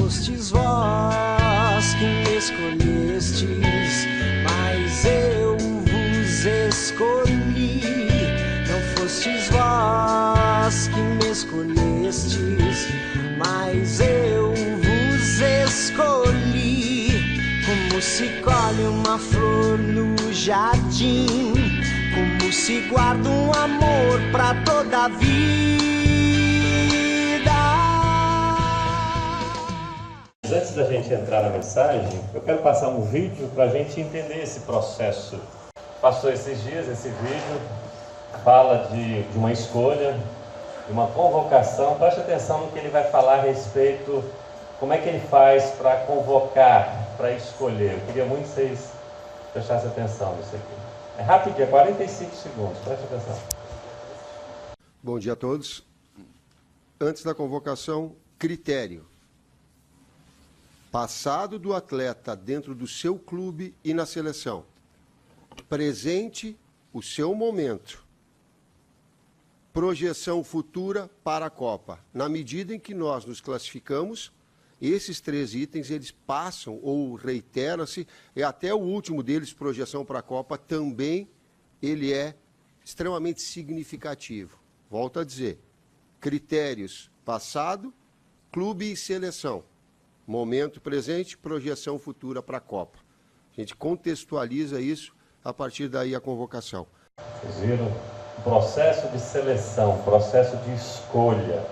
fostes vós que me escolhestes, mas eu vos escolhi. Não fostes vós que me escolhestes, mas eu vos escolhi. Como se colhe uma flor no jardim, como se guarda um amor pra toda a vida. Antes da gente entrar na mensagem, eu quero passar um vídeo para a gente entender esse processo. Passou esses dias, esse vídeo fala de uma escolha, de uma convocação. Preste atenção no que ele vai falar a respeito, como é que ele faz para convocar, para escolher. Eu queria muito que vocês prestassem atenção nisso aqui. É rapidinho, é 45 segundos, preste atenção. Bom dia a todos. Antes da convocação, critério. Passado do atleta dentro do seu clube e na seleção. Presente, o seu momento. Projeção futura para a Copa. Na medida em que nós nos classificamos, esses 3 itens eles passam ou reiteram-se, e até o último deles, projeção para a Copa, também ele é extremamente significativo. Volto a dizer, critérios passado, clube e seleção. Momento presente, projeção futura para a Copa. A gente contextualiza isso, a partir daí a convocação. Vocês viram? O processo de seleção, processo de escolha.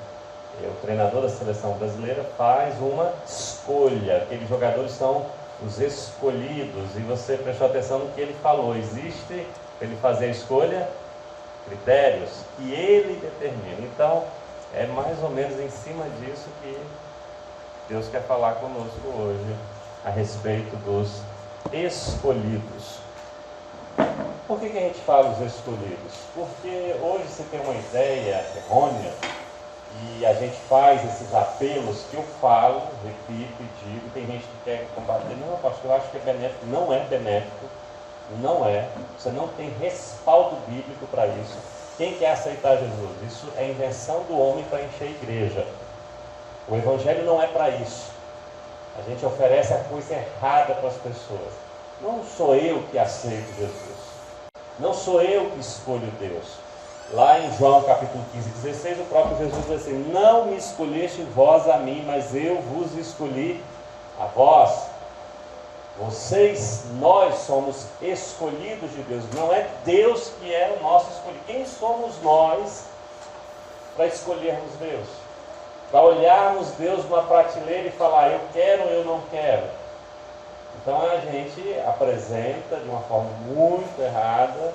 O treinador da seleção brasileira faz uma escolha. Aqueles jogadores são os escolhidos. E você prestou atenção no que ele falou. Existe, para ele fazer a escolha, critérios que ele determina. Então, é mais ou menos em cima disso que Deus quer falar conosco hoje a respeito dos escolhidos. Por que a gente fala os escolhidos? Porque hoje você tem uma ideia errônea e a gente faz esses apelos que eu falo, repito e digo. Tem gente que quer combater. Não, pastor, eu acho que é benéfico. Não é benéfico. Não é. Você não tem respaldo bíblico para isso. Quem quer aceitar Jesus? Isso é invenção do homem para encher a igreja. O Evangelho não é para isso. A gente oferece a coisa errada para as pessoas. Não sou eu que aceito Jesus. Não sou eu que escolho Deus. Lá em João capítulo 15, 16, o próprio Jesus diz assim: não me escolheste vós a mim, mas eu vos escolhi a vós. Vocês, nós somos escolhidos de Deus. Não é Deus que é o nosso escolhido. Quem somos nós para escolhermos Deus? Para olharmos Deus numa prateleira e falar, eu quero ou eu não quero. Então a gente apresenta de uma forma muito errada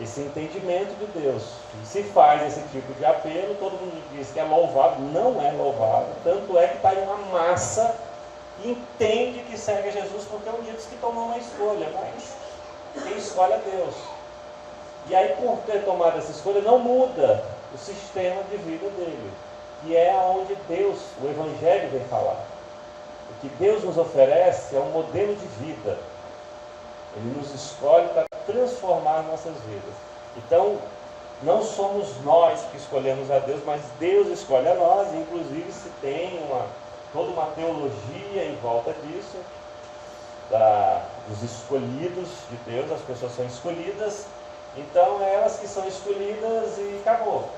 esse entendimento de Deus. E se faz esse tipo de apelo, todo mundo diz que é louvável. Não é louvável. Tanto é que está aí uma massa que entende que segue a Jesus, porque um dia diz que tomou uma escolha, mas quem escolhe é Deus. E aí, por ter tomado essa escolha, não muda o sistema de vida dele. E é onde Deus, o Evangelho, vem falar. O que Deus nos oferece é um modelo de vida. Ele nos escolhe para transformar nossas vidas. Então, não somos nós que escolhemos a Deus, mas Deus escolhe a nós. E, inclusive, se tem toda uma teologia em volta disso, dos escolhidos de Deus. As pessoas são escolhidas, então é elas que são escolhidas e acabou.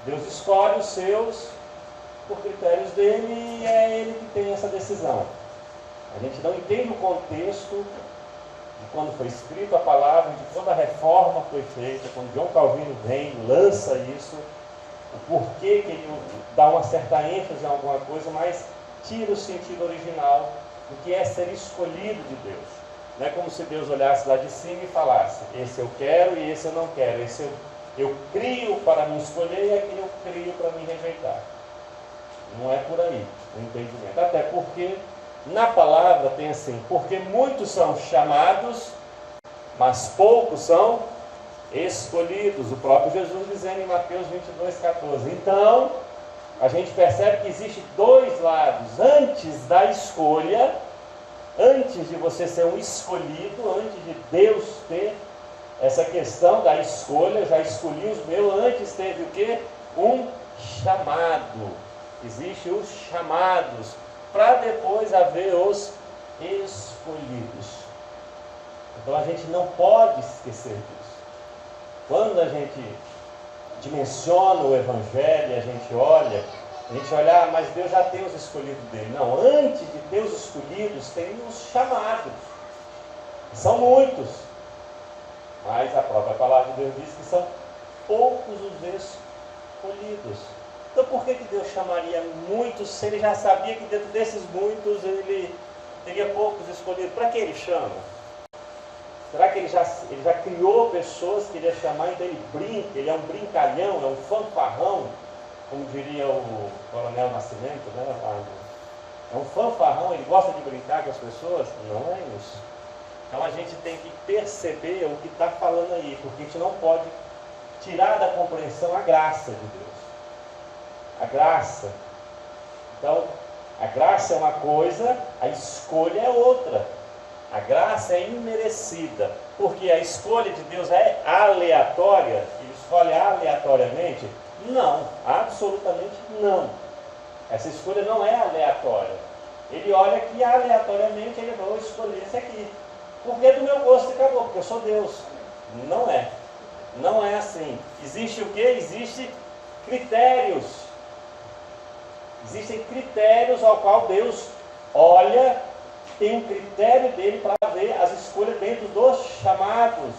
Deus escolhe os seus por critérios dele e é ele que tem essa decisão. A gente não entende o contexto de quando foi escrita a palavra, de quando a reforma foi feita, quando João Calvino vem, lança isso, o porquê que ele dá uma certa ênfase em alguma coisa, mas tira o sentido original do que é ser escolhido de Deus. Não é como se Deus olhasse lá de cima e falasse, esse eu quero e esse eu não quero, esse eu crio para me escolher e aquele eu crio para me rejeitar. Não é por aí o entendimento. Até porque na palavra tem assim, porque muitos são chamados, mas poucos são escolhidos. O próprio Jesus dizendo em Mateus 22,14. Então, a gente percebe que existe 2 lados. Antes da escolha, antes de você ser um escolhido, antes de Deus ter essa questão da escolha, já escolhi os meus, antes teve o quê? Um chamado. Existem os chamados, para depois haver os escolhidos. Então a gente não pode esquecer disso. Quando a gente dimensiona o Evangelho, a gente olha, mas Deus já tem os escolhidos dele. Não, antes de ter os escolhidos, tem os chamados. São muitos. Mas a própria palavra de Deus diz que são poucos os escolhidos. Então por que Deus chamaria muitos se ele já sabia que dentro desses muitos ele teria poucos escolhidos? Para que ele chama? Será que ele já criou pessoas que ele ia chamar, então ele brinca, ele é um brincalhão, é um fanfarrão, como diria o Coronel Nascimento, né? É um fanfarrão, ele gosta de brincar com as pessoas? Não é isso. Então a gente tem que perceber o que está falando aí, porque a gente não pode tirar da compreensão a graça de Deus. A graça. Então, a graça é uma coisa, a escolha é outra. A graça é imerecida, porque a escolha de Deus é aleatória, ele escolhe aleatoriamente? Não, absolutamente não. Essa escolha não é aleatória. Ele olha que aleatoriamente ele vai escolher esse aqui. Porque é do meu gosto e acabou, porque eu sou Deus. Não é. Não é assim. Existe o quê? Existem critérios. Existem critérios ao qual Deus olha, tem um critério dele para ver as escolhas dentro dos chamados.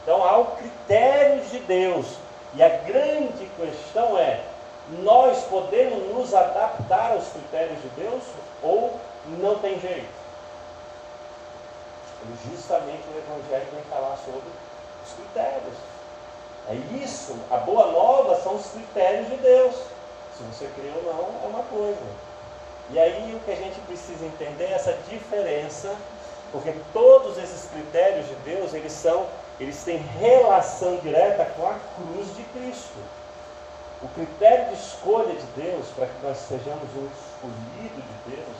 Então há o critério de Deus. E a grande questão é, nós podemos nos adaptar aos critérios de Deus ou não tem jeito? Justamente o Evangelho vem falar sobre os critérios. É isso, a boa nova são os critérios de Deus. Se você crê ou não, é uma coisa. E aí o que a gente precisa entender é essa diferença, porque todos esses critérios de Deus, eles têm relação direta com a cruz de Cristo. O critério de escolha de Deus, para que nós sejamos um escolhido de Deus,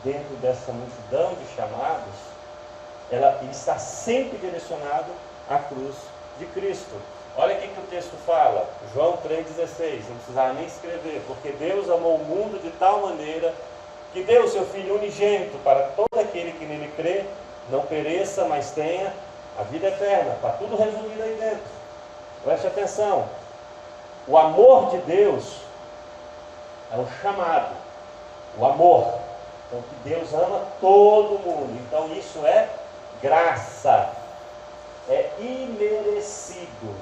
dentro dessa multidão de chamados, ele está sempre direcionado à cruz de Cristo. Olha o que o texto fala, João 3,16, não precisava nem escrever, porque Deus amou o mundo de tal maneira que deu o seu Filho unigênito para todo aquele que nele crê, não pereça, mas tenha a vida eterna. Está tudo resumido aí dentro. Preste atenção. O amor de Deus é o chamado, o amor. Então que Deus ama todo mundo. Então isso é graça, é imerecido.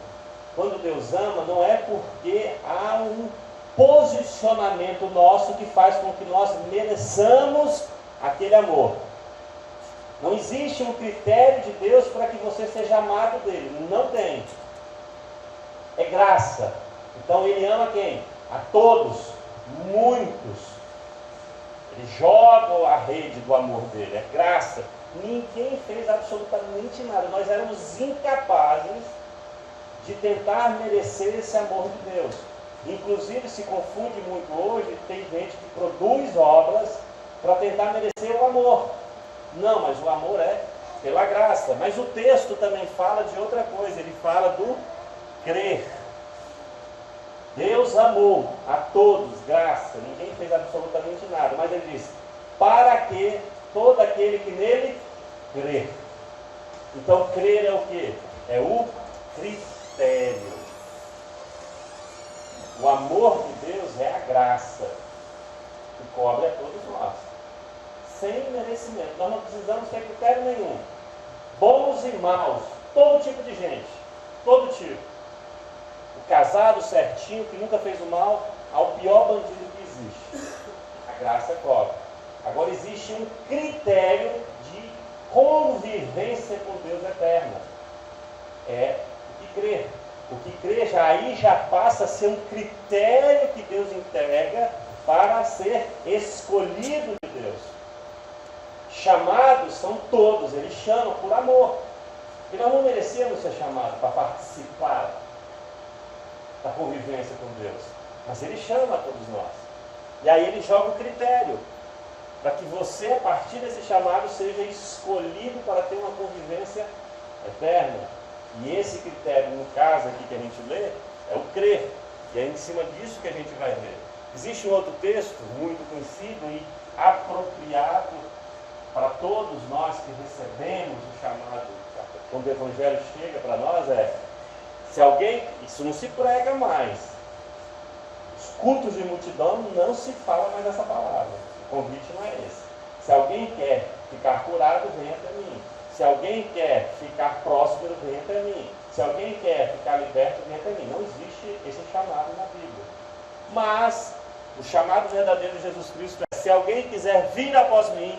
Quando Deus ama, não é porque há um posicionamento nosso que faz com que nós mereçamos aquele amor. Não existe um critério de Deus para que você seja amado dele. Não tem. É graça. Então ele ama quem? A todos. Muitos. Ele joga a rede do amor dele. É graça. Ninguém fez absolutamente nada. Nós éramos incapazes de tentar merecer esse amor de Deus. Inclusive se confunde muito hoje, tem gente que produz obras para tentar merecer o amor. Não, mas o amor é pela graça. Mas o texto também fala de outra coisa, ele fala do crer. Deus amou a todos, graça, ninguém fez absolutamente nada, mas ele diz, para que todo aquele que nele crê. Então crer é o quê? É o critério. O amor de Deus é a graça que cobre a todos nós, sem merecimento. Nós não precisamos ter critério nenhum. Bons e maus, todo tipo de gente, todo tipo. O casado certinho, que nunca fez o mal, ao pior bandido que existe. A graça cobre. Agora existe um critério de convivência com Deus eterna. É o que crer. O que crer já passa a ser um critério que Deus entrega para ser escolhido de Deus. Chamados são todos, ele chama por amor. E nós não merecemos ser chamados para participar da convivência com Deus. Mas ele chama a todos nós. E aí ele joga o critério para que você, a partir desse chamado, seja escolhido para ter uma convivência eterna. E esse critério, no caso aqui que a gente lê, é o crer. E é em cima disso que a gente vai ver. Existe um outro texto muito conhecido e apropriado para todos nós que recebemos o chamado, quando o Evangelho chega para nós, se alguém, isso não se prega mais, os cultos de multidão não se fala mais essa palavra, o convite não é esse. Se alguém quer ficar curado, venha até mim. Se alguém quer ficar próspero, venha até mim. Se alguém quer ficar liberto, venha até mim. Não existe esse chamado na Bíblia. Mas o chamado verdadeiro de Jesus Cristo é: se alguém quiser vir após mim,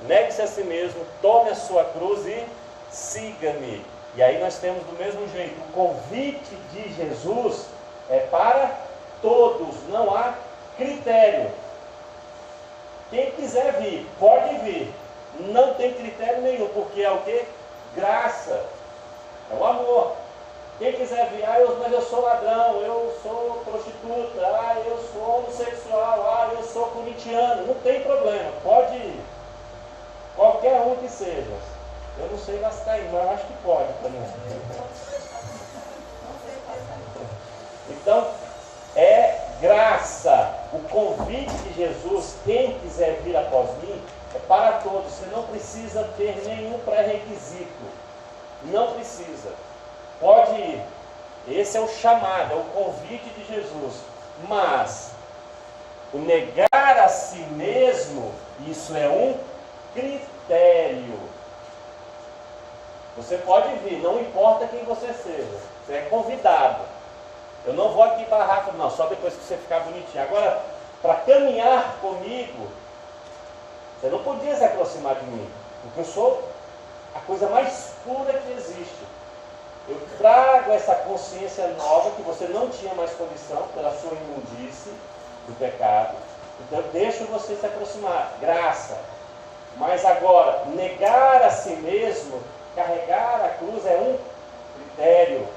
negue-se a si mesmo, tome a sua cruz e siga-me. E aí nós temos do mesmo jeito, o convite de Jesus é para todos, não há critério. Quem quiser vir, pode vir. Não tem critério nenhum, porque é o que? Graça. É o amor. Quem quiser vir, mas eu sou ladrão, eu sou prostituta, eu sou homossexual, eu sou corintiano. Não tem problema, pode ir. Qualquer um que seja. Eu não sei vascaíno, mas eu acho que pode também. Então, é graça. O convite de Jesus, quem quiser vir após mim, é para todos. Você não precisa ter nenhum pré-requisito. Não precisa. Pode ir. Esse é o chamado, é o convite de Jesus. Mas o negar a si mesmo, isso é um critério. Você pode vir, não importa quem você seja. Você é convidado. Eu não vou aqui para Rafa, não, só depois que você ficar bonitinho. Agora, para caminhar comigo, você não podia se aproximar de mim, porque eu sou a coisa mais pura que existe. Eu trago essa consciência nova que você não tinha mais condição pela sua imundície do pecado. Então eu deixo você se aproximar, graça. Mas agora, negar a si mesmo, carregar a cruz é um critério.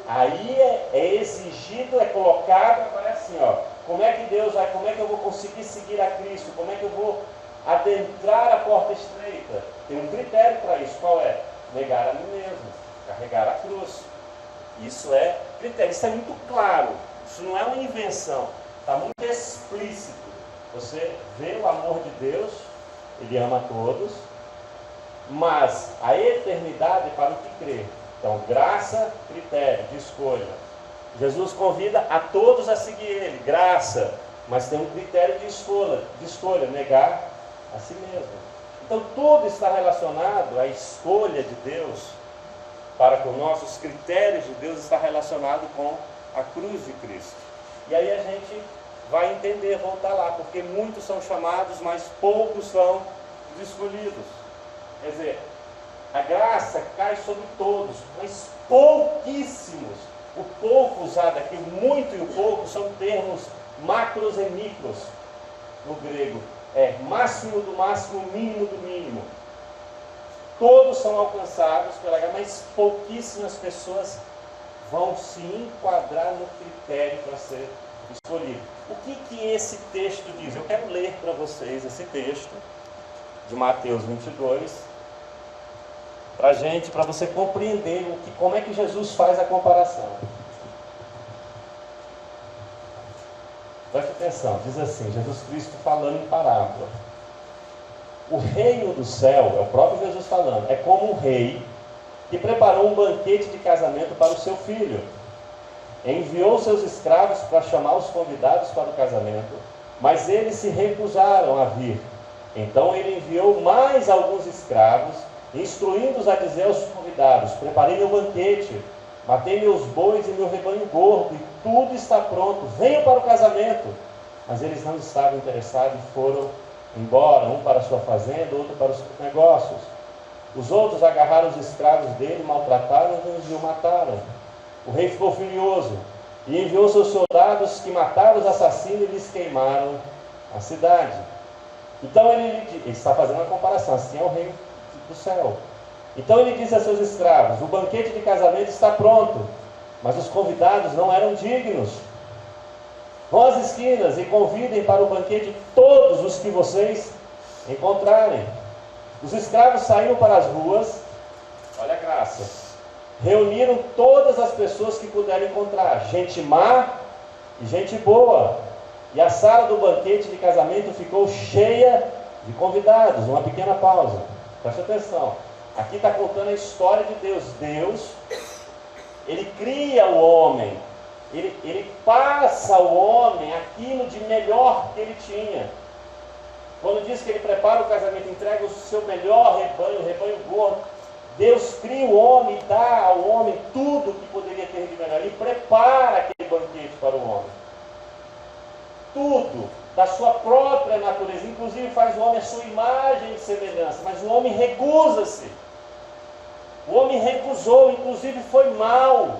Aí é exigido, é colocado, agora é assim, como é que Deus vai, como é que eu vou conseguir seguir a Cristo, como é que eu vou adentrar a porta estreita? Tem um critério para isso, qual é? Negar a mim mesmo, carregar a cruz. Isso é critério, isso é muito claro, isso não é uma invenção, está muito explícito. Você vê o amor de Deus, Ele ama todos, mas a eternidade é para o que crê. Então, graça, critério de escolha. Jesus convida a todos a seguir Ele, graça, mas tem um critério de escolha, negar a si mesmo. Então, tudo está relacionado à escolha de Deus para com nós, os critérios de Deus está relacionado com a cruz de Cristo. E aí a gente vai entender, voltar lá, porque muitos são chamados, mas poucos são os escolhidos. Quer dizer, a graça cai sobre todos, mas pouquíssimos. O pouco usado aqui, o muito e o pouco, são termos macros e micros no grego. É máximo do máximo, mínimo do mínimo. Todos são alcançados pela graça, mas pouquíssimas pessoas vão se enquadrar no critério para ser escolhido. O que esse texto diz? Eu quero ler para vocês esse texto de Mateus 22, para você compreender como é que Jesus faz a comparação. Preste atenção, diz assim, Jesus Cristo falando em parábola. O reino do céu, é o próprio Jesus falando, é como um rei que preparou um banquete de casamento para o seu filho. Enviou seus escravos para chamar os convidados para o casamento, mas eles se recusaram a vir. Então ele enviou mais alguns escravos, instruindo-os a dizer aos convidados: preparei meu banquete, matei meus bois e meu rebanho gordo, e tudo está pronto, venham para o casamento. Mas eles não estavam interessados e foram embora, um para a sua fazenda, outro para os seus negócios. Os outros agarraram os escravos dele, maltrataram-os e o mataram. O rei ficou furioso e enviou seus soldados, que mataram os assassinos e lhes queimaram a cidade. Então ele está fazendo uma comparação, assim é o reino do céu. Então ele disse a seus escravos: o banquete de casamento está pronto, mas os convidados não eram dignos. Vão às esquinas e convidem para o banquete todos os que vocês encontrarem. Os escravos saíram para as ruas, olha a graça, reuniram todas as pessoas que puderam encontrar, gente má e gente boa, e a sala do banquete de casamento ficou cheia de convidados. Uma pequena pausa, preste atenção. Aqui está contando a história de Deus. Deus, Ele cria o homem, ele passa ao homem aquilo de melhor que ele tinha. Quando diz que Ele prepara o casamento, entrega o seu melhor rebanho, o rebanho gordo, Deus cria o homem e dá ao homem tudo que poderia ter de melhor. Ele prepara aquele banquete para o homem. Tudo da sua própria natureza, inclusive faz o homem a sua imagem e semelhança, mas o homem recusa-se. O homem recusou, inclusive foi mal.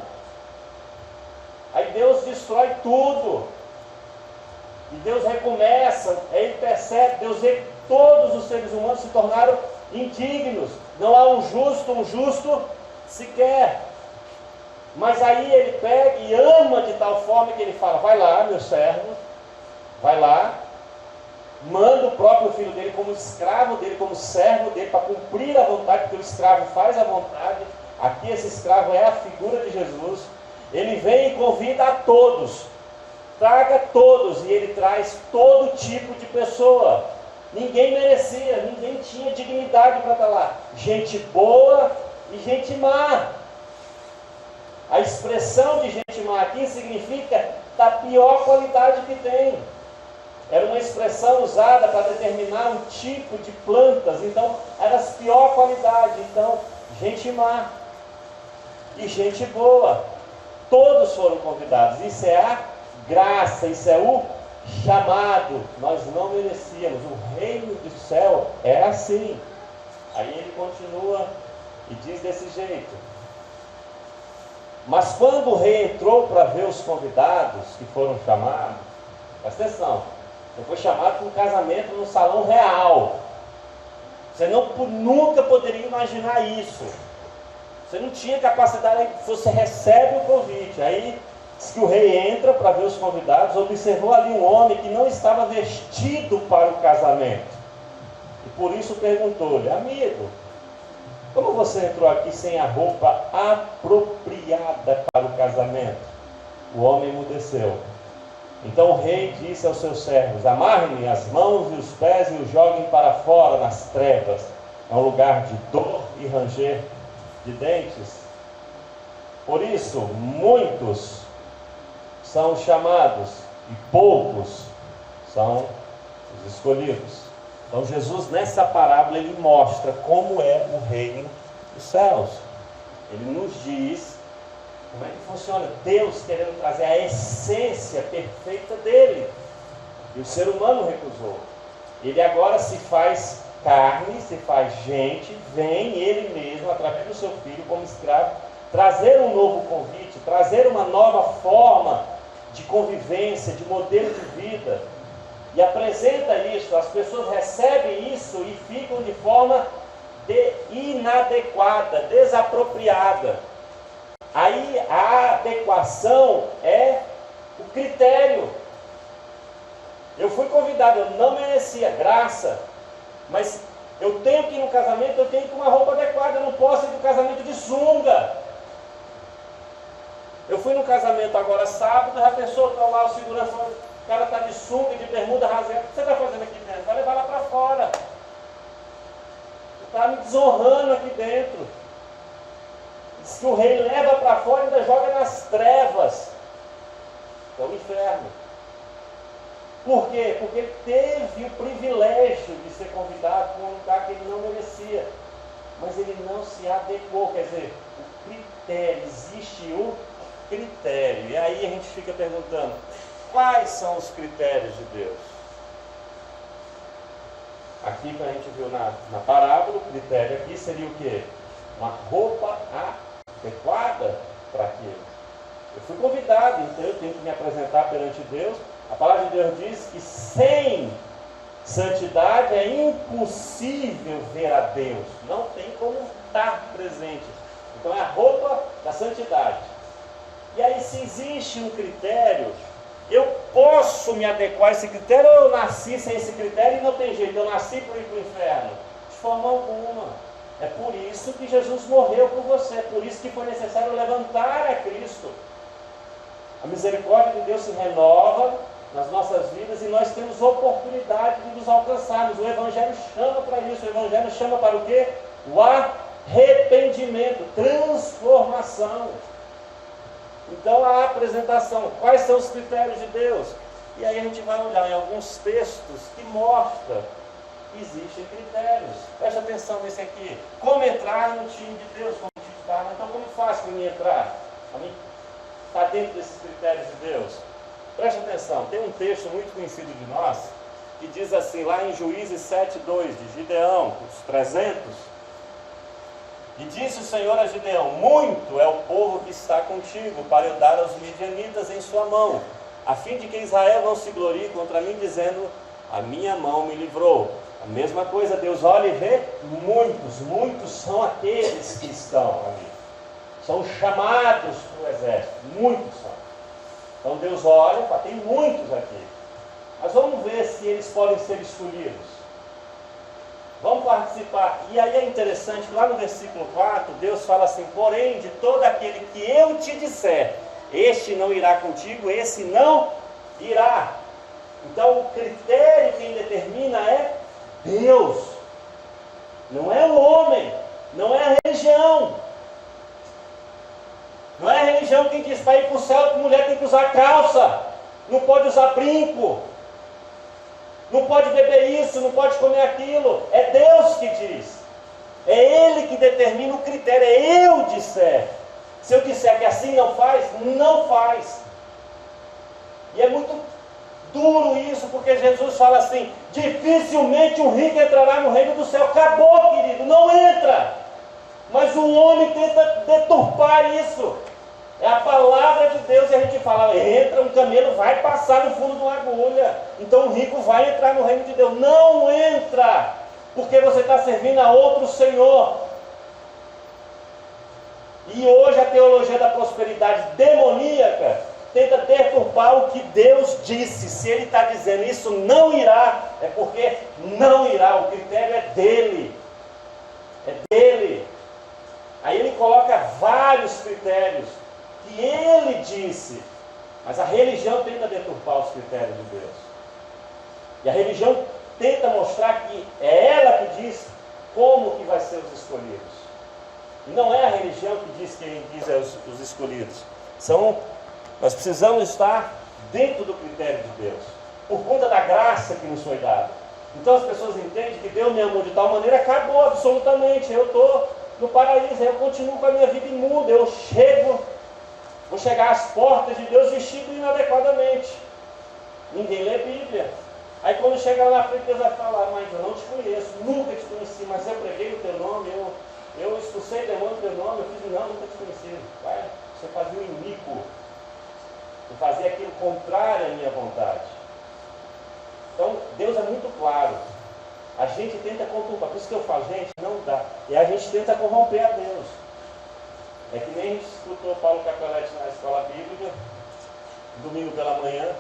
Aí Deus destrói tudo. E Deus recomeça, aí Ele percebe, Deus vê que todos os seres humanos se tornaram indignos. Não há um justo sequer. Mas aí Ele pega e ama de tal forma que Ele fala: vai lá, meu servo, vai lá, manda o próprio filho dele como escravo dele, como servo dele, para cumprir a vontade, porque o escravo faz a vontade. Aqui esse escravo é a figura de Jesus. Ele vem e convida a todos, traga todos, e Ele traz todo tipo de pessoa. Ninguém merecia, ninguém tinha dignidade para estar lá. Gente boa e gente má. A expressão de gente má aqui significa da pior qualidade que tem. Era uma expressão usada para determinar um tipo de plantas. Então, era as pior qualidade. Então, gente má e gente boa. Todos foram convidados. Isso é a graça, isso é o chamado. Nós não merecíamos. O reino do céu é assim. Aí ele continua e diz desse jeito: mas quando o rei entrou para ver os convidados que foram chamados, presta atenção, você foi chamado para um casamento no salão real. Você nunca poderia imaginar isso. Você não tinha capacidade, você recebe o convite. Aí diz que o rei entra para ver os convidados, observou ali um homem que não estava vestido para o casamento. E por isso perguntou-lhe: amigo, como você entrou aqui sem a roupa apropriada para o casamento? O homem emudeceu. Então o rei disse aos seus servos: amarrem-lhe as mãos e os pés e o joguem para fora nas trevas. É um lugar de dor e ranger de dentes. Por isso, muitos são chamados e poucos são os escolhidos. Então Jesus, nessa parábola, ele mostra como é o reino dos céus. Ele nos diz como é que funciona. Deus querendo trazer a essência perfeita dele. E o ser humano recusou. Ele agora se faz carne, se faz gente, vem ele mesmo, através do seu filho, como escravo, trazer um novo convite, trazer uma nova forma de convivência, de modelo de vida. E apresenta isso, as pessoas recebem isso e ficam de forma inadequada, desapropriada. Aí a adequação é o critério. Eu fui convidado, eu não merecia graça, mas eu tenho que ir no casamento, eu tenho que ir com uma roupa adequada, eu não posso ir no casamento de sunga. Eu fui no casamento agora sábado, já pensou, está lá o segurança, o cara está de sunga, de bermuda rasgada, o que você está fazendo aqui dentro? Vai levar lá para fora. Você está me desonrando aqui dentro. Diz que o rei leva para fora e ainda joga nas trevas. É o inferno. Por quê? Porque ele teve o privilégio de ser convidado para um lugar que ele não merecia. Mas ele não se adequou. Quer dizer, o critério, existe o critério. E aí a gente fica perguntando, quais são os critérios de Deus? Aqui que a gente viu na parábola, o critério aqui seria o quê? Uma roupa adequada para aquilo. Eu fui convidado, então eu tenho que me apresentar perante Deus. A palavra de Deus diz que sem santidade é impossível ver a Deus. Não tem como estar presente. Então é a roupa da santidade. E aí, se existe um critério, eu posso me adequar a esse critério, ou eu nasci sem esse critério e não tem jeito, eu nasci para ir para o inferno? De forma alguma. É por isso que Jesus morreu por você, é por isso que foi necessário levantar a Cristo. A misericórdia de Deus se renova nas nossas vidas e nós temos oportunidade de nos alcançarmos. O Evangelho chama para isso. O Evangelho chama para o quê? O arrependimento, transformação. Então a apresentação, quais são os critérios de Deus? E aí a gente vai olhar em alguns textos que mostram que existem critérios. Preste atenção nesse aqui. Como entrar no time de Deus? Como está? Então como faz para mim entrar? Para mim estar dentro desses critérios de Deus? Preste atenção, tem um texto muito conhecido de nós, que diz assim, lá em Juízes 7:2, de Gideão, os 300, e disse o Senhor a Gideão, muito é o povo que está contigo, para eu dar aos midianitas em sua mão, a fim de que Israel não se glorie contra mim, dizendo, a minha mão me livrou. A mesma coisa, Deus olha e vê, muitos são aqueles que estão ali, são chamados para o exército, muitos são. Então Deus olha, tem muitos aqui. Mas vamos ver se eles podem ser escolhidos. Vamos participar. E aí é interessante que lá no versículo 4, Deus fala assim, porém, de todo aquele que eu te disser, este não irá contigo, esse não irá. Então o critério quem determina é Deus. Não é o homem, não é a religião. Não é a religião quem diz para ir para o céu que mulher tem que usar calça, não pode usar brinco, não pode beber isso, não pode comer aquilo. É Deus que diz. É Ele que determina o critério. É eu disser. Se eu disser que assim não faz, não faz. E é muito duro isso, porque Jesus fala assim, dificilmente o rico entrará no reino do céu. Acabou, querido, não entra. Mas o homem tenta deturpar isso. É a palavra de Deus e a gente fala, entra, um camelo vai passar no fundo de uma agulha. Então o rico vai entrar no reino de Deus. Não entra, porque você está servindo a outro Senhor. E hoje a teologia da prosperidade demoníaca tenta deturpar o que Deus disse. Se Ele está dizendo isso não irá, é porque não irá. O critério é dele. É dele. Aí ele coloca vários critérios que ele disse, mas a religião tenta deturpar os critérios de Deus. E a religião tenta mostrar que é ela que diz como que vai ser os escolhidos. E não é a religião que diz quem diz é os escolhidos. Nós precisamos estar dentro do critério de Deus, por conta da graça que nos foi dada. Então as pessoas entendem que Deus me amou de tal maneira, acabou absolutamente. Eu estou no paraíso, eu continuo com a minha vida imunda, vou chegar às portas de Deus vestido inadequadamente. Ninguém lê Bíblia. Aí quando chega lá na frente, Deus vai falar, mas eu não te conheço, nunca te conheci, mas eu preguei o teu nome, eu expulsei demônio no teu nome, eu fiz, não, nunca te conheci. Vai, você fazia o iníquo, você fazia aquilo contrário à minha vontade. Então, Deus é muito claro. A gente tenta conturbar, por isso que eu falo, gente, não dá. E a gente tenta corromper a Deus. É que nem a gente escutou Paulo Capelletti na escola bíblica, domingo pela manhã,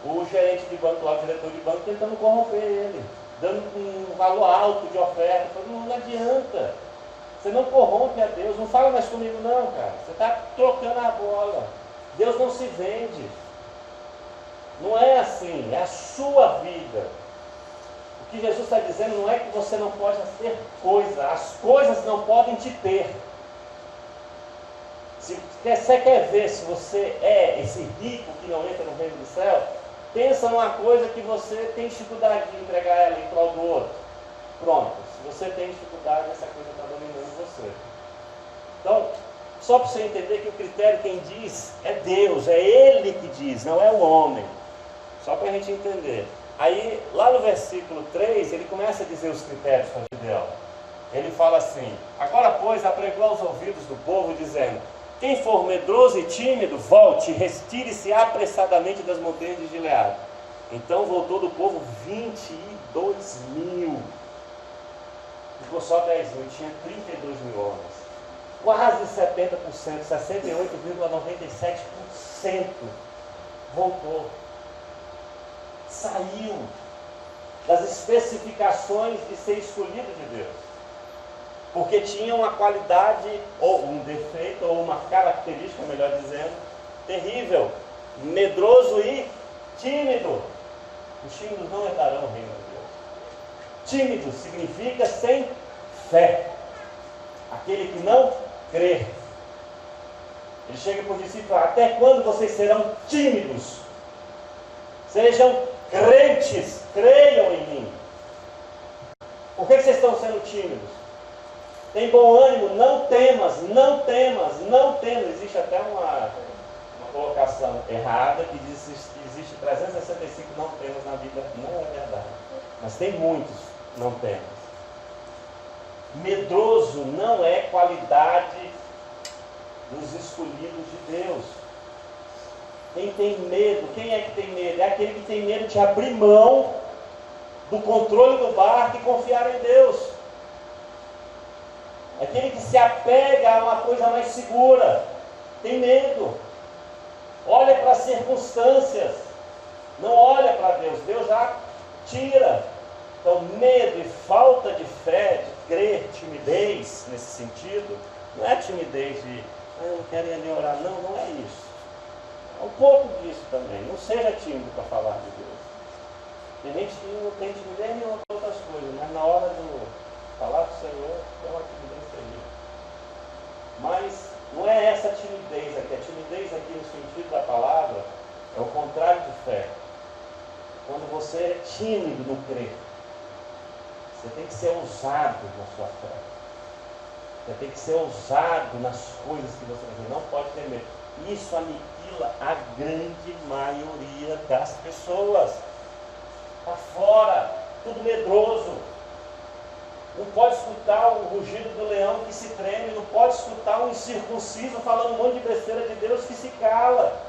o gerente de banco lá, o diretor de banco, tentando corromper ele, dando um valor alto de oferta. Não adianta. Você não corrompe a Deus, não fala mais comigo não, cara. Você está trocando a bola. Deus não se vende. Não é assim, é a sua vida. O que Jesus está dizendo não é que você não pode ter coisa, as coisas não podem te ter. Se você quer ver se você é esse rico que não entra no reino do céu, pensa numa coisa que você tem dificuldade de entregar ela em prol do outro. Pronto, se você tem dificuldade, essa coisa está dominando você. Então, só para você entender que o critério quem diz é Deus, é Ele que diz, não é o homem. Só para a gente entender. Aí, lá no versículo 3, ele começa a dizer os critérios para Gideão. Ele fala assim, agora pois apregou aos ouvidos do povo, dizendo, quem for medroso e tímido, volte e retire-se apressadamente das montanhas de Gileade. Então voltou do povo 22.000. Ficou só 10 mil, tinha 32.000 homens. Quase 70%, 68,97% voltou. Saiu das especificações de ser escolhido de Deus. Porque tinha uma qualidade, ou um defeito, ou uma característica, melhor dizendo, terrível. Medroso e Tímido. Os tímidos não herdarão o reino de Deus. Tímido significa sem fé. Aquele que não crê. Ele chega para os discípulos: até quando vocês serão tímidos? Sejam crentes, creiam em mim. Por que vocês estão sendo tímidos? Tem bom ânimo, não temas, não temas, não temas. Existe até uma colocação errada que diz que existe 365 não temas na Bíblia. Não é verdade. Mas tem muitos não temas. Medroso não é qualidade dos escolhidos de Deus. Quem tem medo, quem é que tem medo? É aquele que tem medo de abrir mão do controle do barco e confiar em Deus. É aquele que se apega a uma coisa mais segura. Tem medo. Olha para as circunstâncias. Não olha para Deus. Deus já tira. Então, medo e falta de fé, de crer, timidez nesse sentido, não é timidez de eu não quero ir ali orar. Não, não é isso. É um pouco disso também. Não seja tímido para falar de Deus. Tem gente que não tem timidez nem outras coisas, mas na hora do falar do Senhor, é uma timidez terrível. Mas não é essa timidez aqui. A timidez aqui no sentido da palavra é o contrário de fé. Quando você é tímido no crer, você tem que ser ousado na sua fé. Você tem que ser ousado nas coisas que você vai fazer. Não pode ter medo. Isso aniquila a grande maioria das pessoas. Está fora, tudo medroso. Não pode escutar o rugido do leão que se treme. Não pode escutar um incircunciso falando um monte de besteira de Deus que se cala.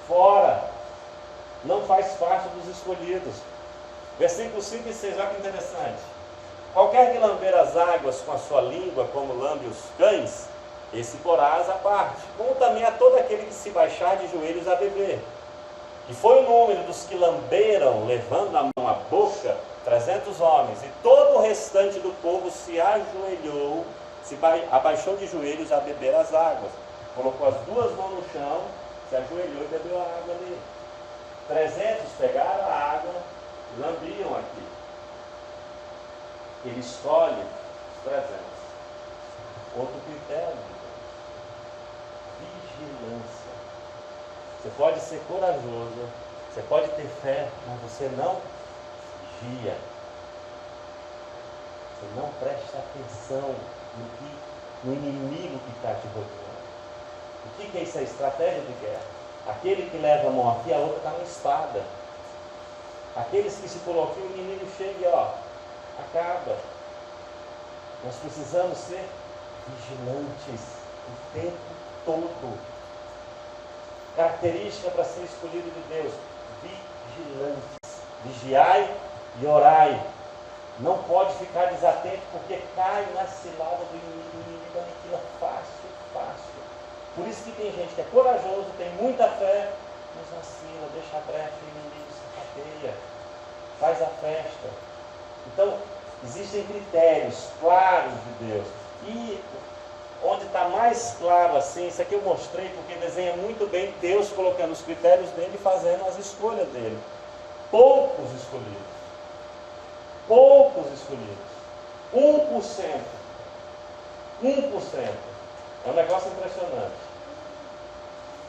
Fora. Não faz parte dos escolhidos. Versículos 5 e 6, olha que interessante. Qualquer que lamber as águas com a sua língua, como lambe os cães, esse porás à parte, como também a todo aquele que se baixar de joelhos a beber. E foi o número dos que lamberam, levando a mão à boca, 300 homens, e todo o restante do povo se ajoelhou, se abaixou de joelhos a beber as águas. Colocou as duas mãos no chão, se ajoelhou e bebeu a água ali. 300 pegaram a água, lambiam aqui. Ele escolhe os 300. Outro critério, vigilância. Você pode ser corajoso, você pode ter fé, mas você não vigia. Você não presta atenção no inimigo que está te rodeando. O que é isso? É estratégia de guerra. Aquele que leva a mão aqui, a outra está na espada. Aqueles que se colocam, o inimigo chega e acaba. Nós precisamos ser vigilantes o tempo todo. Característica para ser escolhido de Deus: vigilantes. Vigiai e orai. Não pode ficar desatento, porque cai na cilada do inimigo. O inimigo aniquila fácil, fácil. Por isso que tem gente que é corajoso, tem muita fé, mas vacila, deixa a brecha, o inimigo se sapateia, faz a festa. Então, existem critérios claros de Deus. E onde está mais claro assim, isso aqui eu mostrei porque desenha muito bem Deus colocando os critérios dele e fazendo as escolhas dele. Poucos escolhidos. Poucos escolhidos. 1%. 1%. É um negócio impressionante.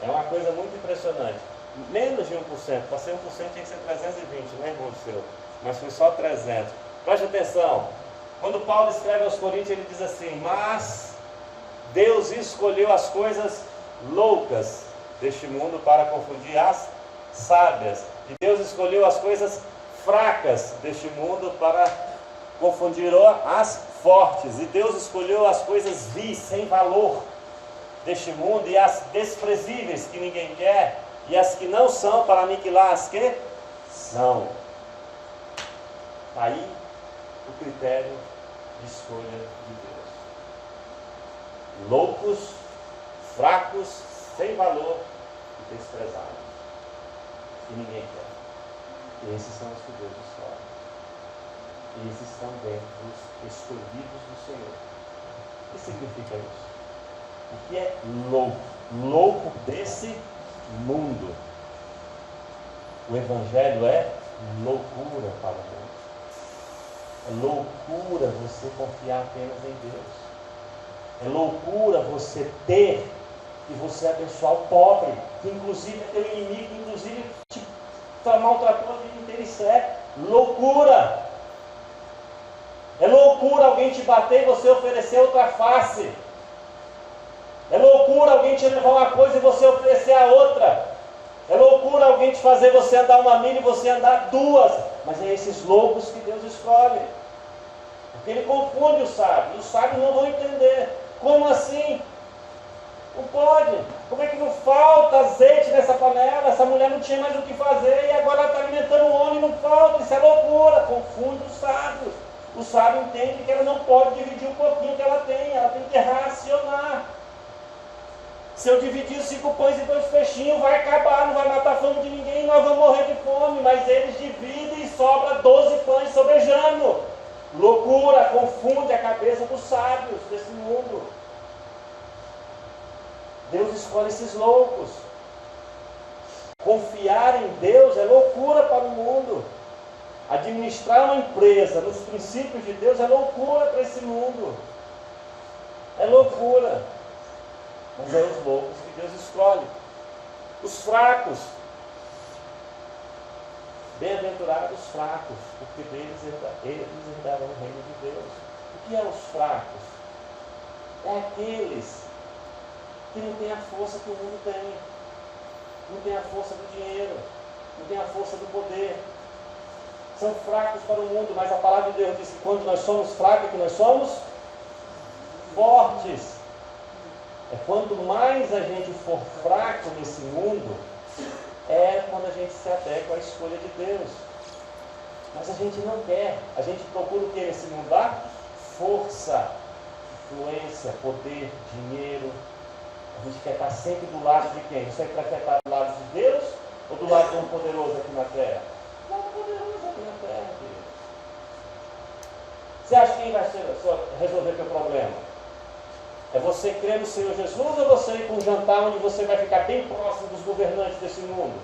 É uma coisa muito impressionante. Menos de 1%. Para ser 1% tinha que ser 320, né, irmão seu? Mas foi só 300. Preste atenção. Quando Paulo escreve aos Coríntios, ele diz assim: mas Deus escolheu as coisas loucas deste mundo para confundir as sábias. E Deus escolheu as coisas fracas deste mundo para confundir as fortes. E Deus escolheu as coisas vis, sem valor deste mundo, e as desprezíveis que ninguém quer, e as que não são, para aniquilar as que são. Aí o critério de escolha de Deus. Loucos, fracos, sem valor e desprezados. Que ninguém quer. Esses são os que Deus escolhe. Esses estão dentro dos escolhidos do Senhor. O que significa isso? O que é louco? Louco desse mundo. O Evangelho é loucura para o mundo. É loucura você confiar apenas em Deus. É loucura você ter e você abençoar o pobre, que inclusive é teu inimigo, que inclusive te maltratou a vida inteira. Isso é loucura. É loucura alguém te bater e você oferecer outra face. É loucura alguém te levar uma coisa e você oferecer a outra. É loucura alguém te fazer você andar uma milha e você andar duas. Mas é esses loucos que Deus escolhe. Porque Ele confunde os sábios. Os sábios não vão entender. Como assim? Não pode. Como é que não falta azeite nessa panela? Essa mulher não tinha mais o que fazer e agora ela está alimentando o homem e não falta. Isso é loucura. Confunde os sábios. O sábio entende que ela não pode dividir o pouquinho que ela tem que racionar. Se eu dividir 5 pães e 2 peixinhos, vai acabar, não vai matar a fome de ninguém, nós vamos morrer de fome. Mas eles dividem e sobra 12 pães sobejando. Loucura, confunde a cabeça dos sábios desse mundo. Deus escolhe esses loucos. Confiar em Deus é loucura para o mundo. Administrar uma empresa nos princípios de Deus é loucura para esse mundo. É loucura. Mas é os loucos que Deus escolhe. Os fracos. Bem-aventurados os fracos, porque deles eles herdarão o reino de Deus. O que é os fracos? É aqueles que não têm a força que o mundo tem. Não tem a força do dinheiro. Não tem a força do poder. São fracos para o mundo, mas a palavra de Deus diz que quando nós somos fracos, que nós somos fortes. É quanto mais a gente for fraco nesse mundo, é quando a gente se adequa à escolha de Deus. Mas a gente não quer. A gente procura o que nesse mundo? Força, influência, poder, dinheiro. A gente quer estar sempre do lado de quem? Você quer estar do lado de Deus ou do lado de um poderoso aqui na terra? Não, poderoso aqui na terra, querido. Você acha que quem vai resolver o teu problema? É você crer no Senhor Jesus ou você ir para um jantar onde você vai ficar bem próximo dos governantes desse mundo?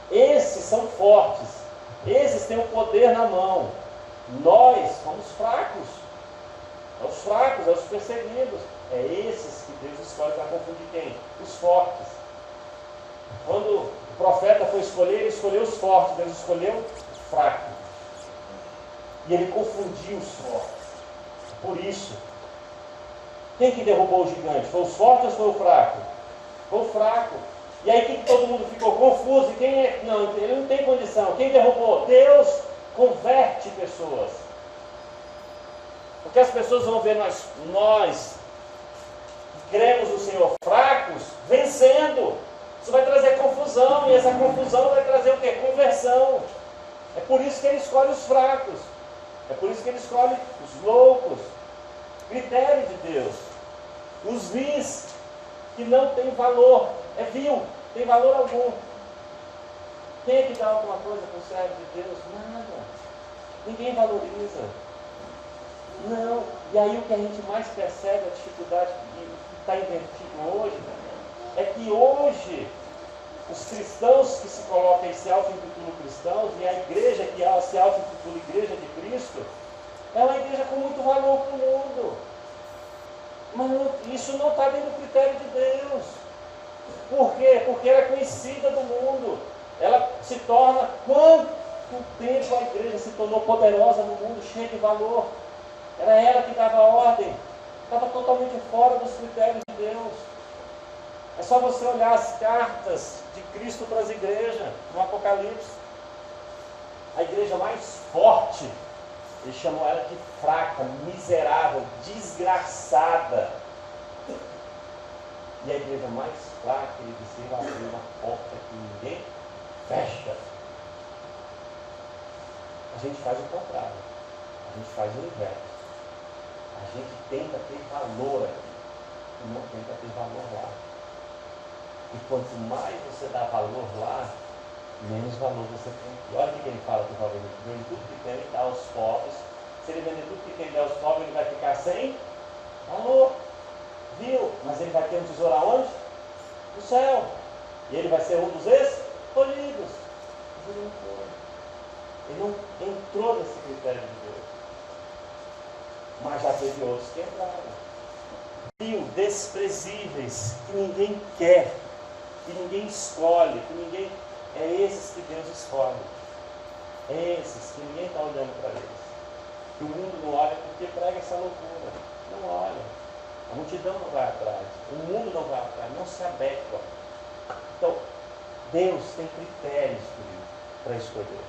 Esses são fortes. Esses têm o poder na mão. Nós somos fracos. É os fracos, é os perseguidos. É esses que Deus escolhe para confundir quem? Os fortes. Quando o profeta foi escolher, ele escolheu os fortes. Deus escolheu o fraco. E ele confundiu os fortes. Por isso, quem que derrubou o gigante? Foi os fortes ou foi o fraco? Foi o fraco. E aí que todo mundo ficou confuso. E quem é? Não, ele não tem condição. Quem derrubou? Deus converte pessoas. Porque as pessoas vão ver nós que cremos no Senhor fracos, vencendo. Isso vai trazer confusão. E essa confusão vai trazer o quê? Conversão. É por isso que ele escolhe os fracos. É por isso que ele escolhe os loucos. Critério de Deus. Os vis, que não tem valor. É vil, tem valor algum. Quem é que dá alguma coisa para o servo de Deus? Nada. Ninguém valoriza. Não. E aí o que a gente mais percebe, a dificuldade que está invertido hoje, é que hoje os cristãos que se colocam e se auto-intitulam cristãos, e a igreja que se auto-intitula Igreja de Cristo, é uma igreja com muito valor para o mundo. Mas isso não está dentro do critério de Deus. Por quê? Porque ela é conhecida do mundo. Ela se torna, quanto tempo a igreja se tornou poderosa no mundo, cheia de valor. Era ela que dava ordem. Estava totalmente fora dos critérios de Deus. É só você olhar as cartas de Cristo para as igrejas, no Apocalipse. A igreja mais forte, ele chamou ela de fraca, miserável, desgraçada. E a igreja mais fraca, ele disse, ele abriu uma porta que ninguém fecha. A gente faz o contrário. A gente faz o inverso. A gente tenta ter valor aqui, e não tenta ter valor lá. E quanto mais você dá valor lá, menos valor você tem. E olha o que ele fala do valor. Ele vende tudo que tem e dá aos pobres. Se ele vender tudo que tem e dá aos pobres, ele vai ficar sem valor. Viu? Mas ele vai ter um tesouro aonde? No céu. E ele vai ser um dos escolhidos. Mas ele não foi. Ele não entrou nesse critério de Deus. Mas já teve outros que entraram. Viu, desprezíveis, que ninguém quer, que ninguém escolhe, que ninguém... É esses que Deus escolhe. É esses que ninguém está olhando para eles. Que o mundo não olha porque prega essa loucura. Não olha. A multidão não vai atrás. O mundo não vai atrás. Não se adequa. Então, Deus tem critérios para escolher.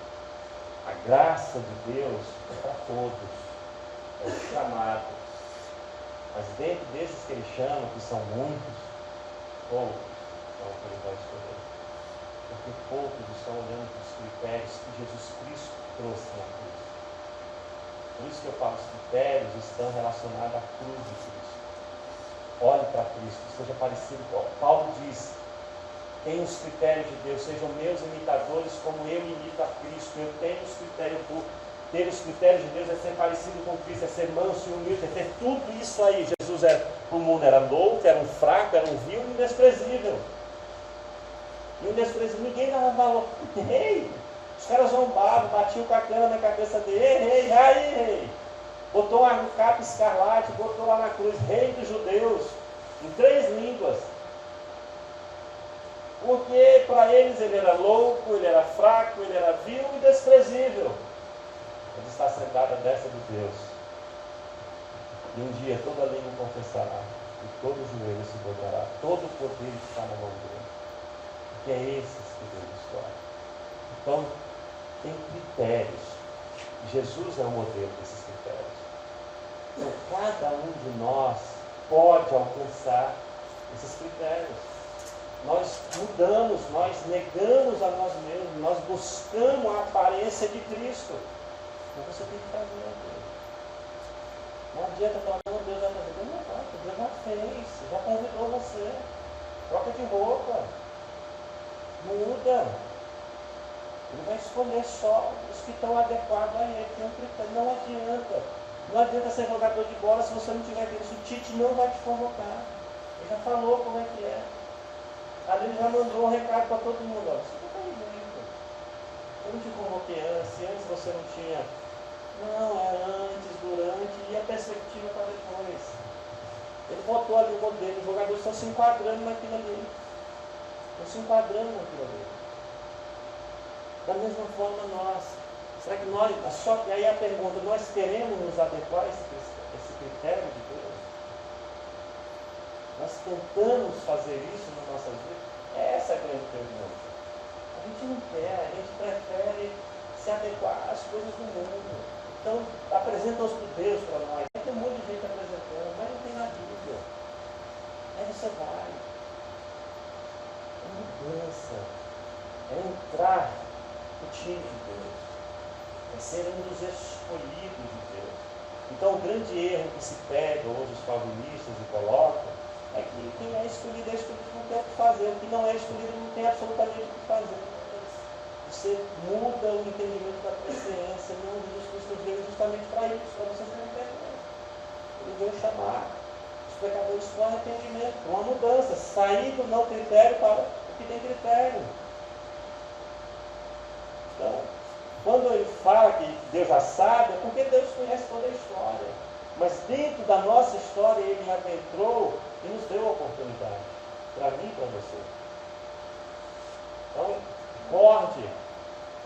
A graça de Deus é para todos. É o chamado. Mas dentro desses que ele chama, que são muitos, poucos são os que ele vai escolher. Porque poucos estão olhando para os critérios que Jesus Cristo trouxe na cruz. Por isso que eu falo, os critérios estão relacionados à cruz de Cristo. Olhe para Cristo, seja parecido com Paulo diz, tem os critérios de Deus, sejam meus imitadores como eu imito a Cristo. Eu tenho os critérios por ter os critérios de Deus, é ser parecido com Cristo, é ser manso e humilde, é ter tudo isso aí. Jesus para o mundo era louco, era um fraco, era um vil e um desprezível. E um desprezível, ninguém dava valor. Rei! Os caras zombavam, batiam com a cana na cabeça dele. Rei, aí, rei! Botou uma capa escarlate, botou lá na cruz, rei dos judeus, em 3 línguas. Porque para eles ele era louco, ele era fraco, ele era vil e desprezível. Ele está sentado à destra de Deus. E um dia toda língua confessará, e todo joelho se dobrará, todo o poder está na mão dele. Porque é esses que Deus escolhe. Então, tem critérios. Jesus é o modelo desses critérios. Então, cada um de nós pode alcançar esses critérios. Nós mudamos, nós negamos a nós mesmos, nós buscamos a aparência de Cristo. Mas você tem que fazer aquilo. Não adianta falar, não, Deus vai fazer. Deus não vai, Deus já fez, já convidou você. Troca de roupa. Muda. Ele vai escolher só os que estão adequados a ele. Tem um critério. Não adianta. Não adianta ser jogador de bola se você não tiver Cristo. O Tite não vai te convocar. Ele já falou como é que é. Ali ele já mandou um recado para todo mundo. Ó, você não tem jeito. Eu não te convoquei antes. Se antes você não tinha. Não, é antes, durante e a perspectiva para depois. Ele botou ali o modelo. Os jogadores estão se enquadrando naquilo ali. Estão se enquadrando naquilo ali. Da mesma forma nós. Será que nós, só que aí a pergunta, nós queremos nos adequar a esse critério de Deus? Nós tentamos fazer isso na nossa vida? Essa é a grande pergunta. A gente não quer, a gente prefere se adequar às coisas do mundo. Então, apresenta os judeus para nós. Tem um monte de gente apresentando, mas não tem na Bíblia. Aí você vai. É mudança. É entrar no time de Deus. É ser um dos escolhidos de Deus. Então, o grande erro que se pega hoje os calvinistas e colocam é que quem é escolhido não tem o que fazer. O que não é escolhido não tem absolutamente o que fazer. Você muda o entendimento da presciência. Não, Jesus Cristo veio justamente para isso, para você ser entendimento. Ele veio chamar os pecadores para o arrependimento, uma mudança, sair do não critério para o que tem critério. Então, quando ele fala que Deus já sabe, é porque Deus conhece toda a história. Mas dentro da nossa história, ele adentrou e nos deu a oportunidade. Para mim e para você. Então, acorde,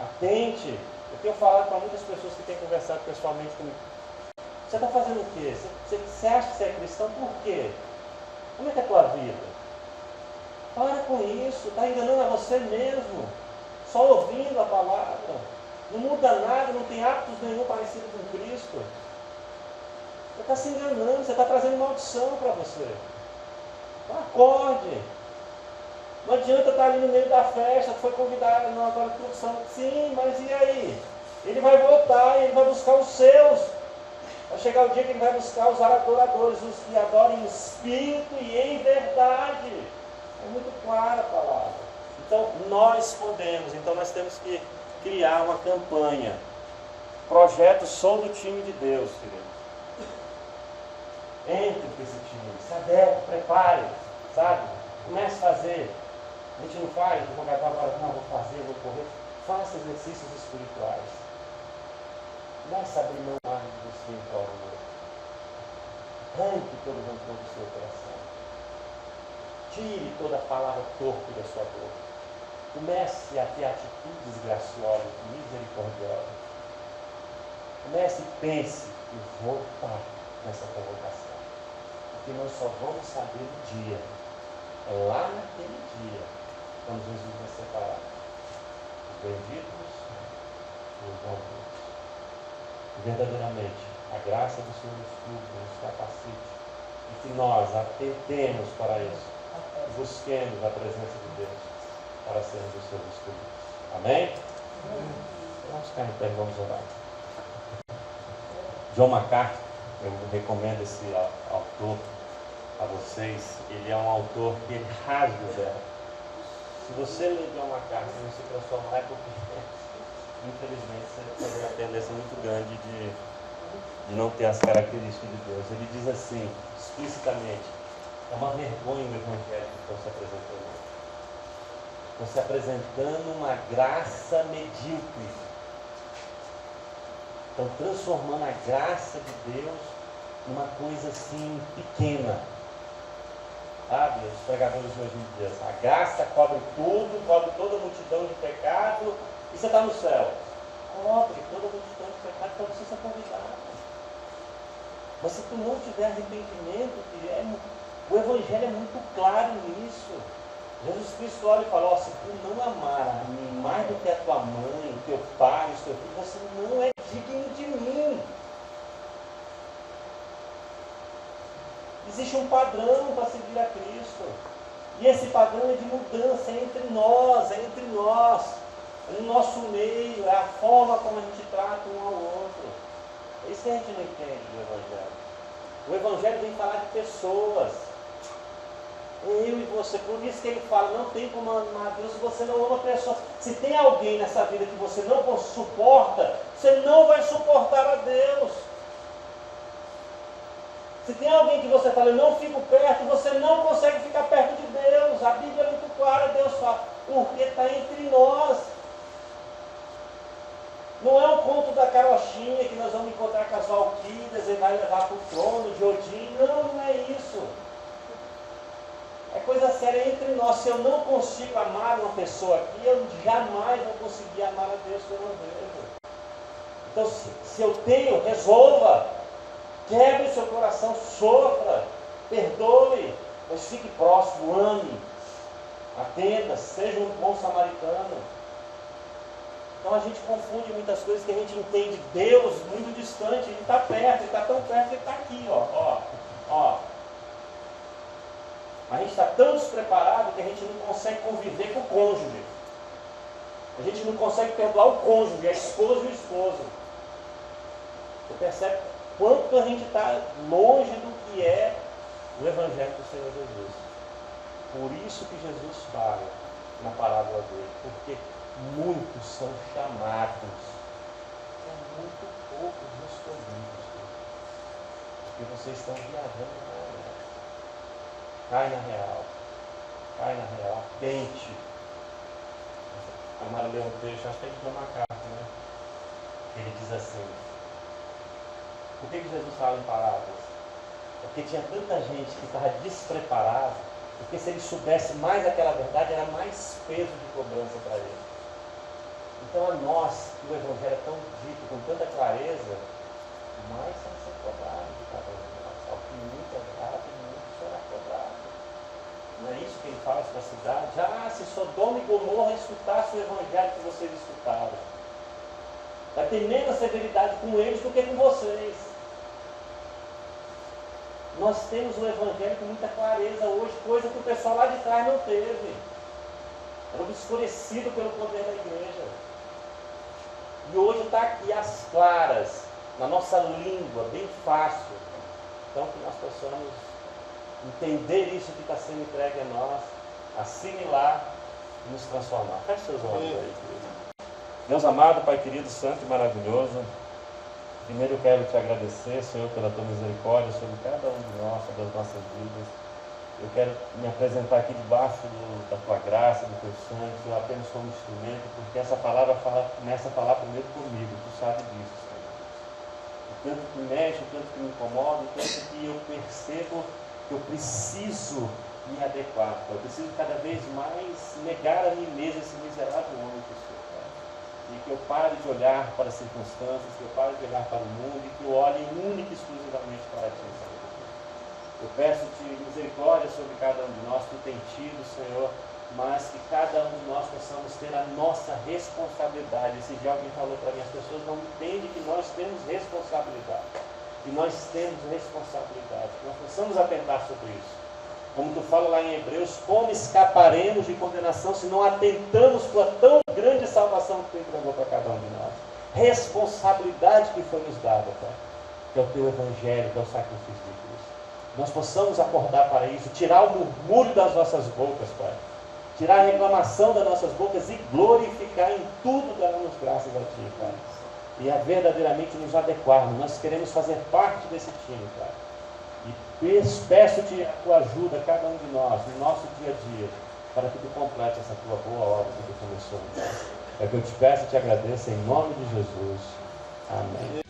atente. Eu tenho falado para muitas pessoas que têm conversado pessoalmente comigo. Você está fazendo o quê? Você acha que você é cristão por quê? Como é que é a tua vida? Para com isso, está enganando a você mesmo. Só ouvindo a palavra. Não muda nada, não tem hábitos nenhum parecido com Cristo. Você está se enganando, você está trazendo maldição para você. Então, acorde. Não adianta estar ali no meio da festa, foi convidado, não, agora tudo são. Sim, mas e aí? Ele vai voltar, ele vai buscar os seus. Vai chegar o dia que ele vai buscar os adoradores, os que adoram em espírito e em verdade. É muito clara a palavra. Então, nós podemos, então nós temos que criar uma campanha. Projeto Sou do Time de Deus, querido. Entre com esse time, se adeque, prepare, sabe? Comece a fazer. A gente não faz, vou jogar agora, não, vou fazer, vou correr. Faça exercícios espirituais. Comece a abrir mão mais de você em prol do outro. Arranque todo o rancor do seu coração. Tire toda a palavra torpe da sua boca. Comece a ter atitudes graciosas, misericordiosas. Comece e pense, eu vou estar nessa convocação. Porque nós só vamos saber o dia. É lá naquele dia, quando Jesus vai separar os benditos e os malditos. E verdadeiramente, a graça do Senhor nos cubra, nos capacite, e que nós atentemos para isso, e busquemos a presença de Deus para sermos os seus escolhidos. Amém? Vamos ficar em pé e vamos orar. John MacArthur, eu recomendo esse autor a vocês. Ele é um autor que ele rasga o verbo. Se você ler John MacArthur e não se transformar, é porque, infelizmente, você tem uma tendência muito grande de não ter as características de Deus. Ele diz assim, explicitamente, é uma vergonha o Evangelho que estão se apresentando. Estão se apresentando uma graça medíocre. Estão transformando a graça de Deus numa coisa assim pequena. Sabe, os pregadores de hoje em dia, a graça cobre tudo, cobre toda a multidão de pecado, e você está no céu. Cobre toda a multidão de pecado para você ser convidado. Mas se tu não tiver arrependimento, o Evangelho é muito claro nisso. Jesus Cristo olha e fala, se tu não amar a mim mais do que a tua mãe, o teu pai, o teu filho, você não é digno de mim. Existe um padrão para seguir a Cristo. E esse padrão é de mudança, é entre nós, é no nosso meio, é a forma como a gente trata um ao outro. É isso que a gente não entende do Evangelho. O Evangelho vem falar de pessoas. Eu e você, por isso que ele fala, não tem como amar a Deus se você não ama pessoas. Se tem alguém nessa vida que você não suporta, você não vai suportar a Deus. Se tem alguém que você fala, eu não fico perto, você não consegue ficar perto de Deus. A Bíblia é muito clara, Deus fala, porque está entre nós. Não é um conto da carochinha que nós vamos encontrar com as Valquírias e vai levar para o trono de Odin. Não é isso. É coisa séria entre nós. Se eu não consigo amar uma pessoa aqui, eu jamais vou conseguir amar a Deus que eu não vejo. Então, se eu tenho, resolva. Quebre o seu coração, sofra, perdoe, mas fique próximo, ame, atenda, seja um bom samaritano. Então a gente confunde muitas coisas que a gente entende Deus muito distante, Ele está perto, Ele está tão perto que Ele está aqui, ó. A gente está tão despreparado que a gente não consegue conviver com o cônjuge. A gente não consegue perdoar o cônjuge, a esposa e o esposo. Você percebe quanto a gente está longe do que é o Evangelho do Senhor Jesus. Por isso que Jesus fala na parábola dele, porque muitos são chamados, são muito poucos escolhidos. Porque vocês estão viajando na área. Cai na real, quente. A Mara leu um texto, acho que é de John MacArthur, né? Ele diz assim, por que Jesus fala em parábolas? Porque tinha tanta gente que estava despreparada, porque se ele soubesse mais aquela verdade, era mais peso de cobrança para ele. Então a nós, que o Evangelho é tão dito, com tanta clareza, mais vai ser cobrado de cada um de nós. Ao que muito é dado, muito será cobrado. Não é isso que ele fala para a cidade? Se Sodoma e Gomorra escutassem o Evangelho que vocês escutaram, vai ter menos severidade com eles do que com vocês. Nós temos o Evangelho com muita clareza hoje, coisa que o pessoal lá de trás não teve. Era obscurecido pelo poder da igreja. E hoje está aqui às claras, na nossa língua, bem fácil. Então que nós possamos entender isso que está sendo entregue a nós, assimilar e nos transformar. Feche seus olhos aí, querido. Deus amado, Pai querido, santo e maravilhoso, primeiro eu quero te agradecer, Senhor, pela tua misericórdia sobre cada um de nós, sobre as nossas vidas. Eu quero me apresentar aqui debaixo da tua graça, do teu sangue, Senhor, apenas como instrumento, porque essa palavra começa a falar primeiro comigo, tu sabe disso, Senhor. O tanto que mexe, o tanto que me incomoda, o tanto que eu percebo que eu preciso me adequar, eu preciso cada vez mais negar a mim mesmo, esse miserável homem que sou, Pai. E que eu pare de olhar para as circunstâncias, que eu pare de olhar para o mundo, e que eu olhe única e exclusivamente para ti, Senhor. Eu peço-te misericórdia sobre cada um de nós, tu tem tido, Senhor, mas que cada um de nós possamos ter a nossa responsabilidade. Esse dia alguém falou para mim, as pessoas não entendem que nós temos responsabilidade. Que nós temos responsabilidade, que nós possamos atentar sobre isso. Como tu fala lá em Hebreus, como escaparemos de condenação se não atentamos para a tão grande salvação que tu entregou para cada um de nós. Responsabilidade que foi nos dada, Pai, que é o teu evangelho, que é o sacrifício de Cristo. Nós possamos acordar para isso, tirar o murmúrio das nossas bocas, Pai. Tirar a reclamação das nossas bocas e glorificar em tudo, darmos graças a Ti, Pai. E verdadeiramente nos adequarmos. Nós queremos fazer parte desse time, Pai. E peço-te a Tua ajuda, cada um de nós, no nosso dia a dia, para que Tu complete essa Tua boa obra que Tu começou. É o que eu te peço e te agradeço em nome de Jesus. Amém.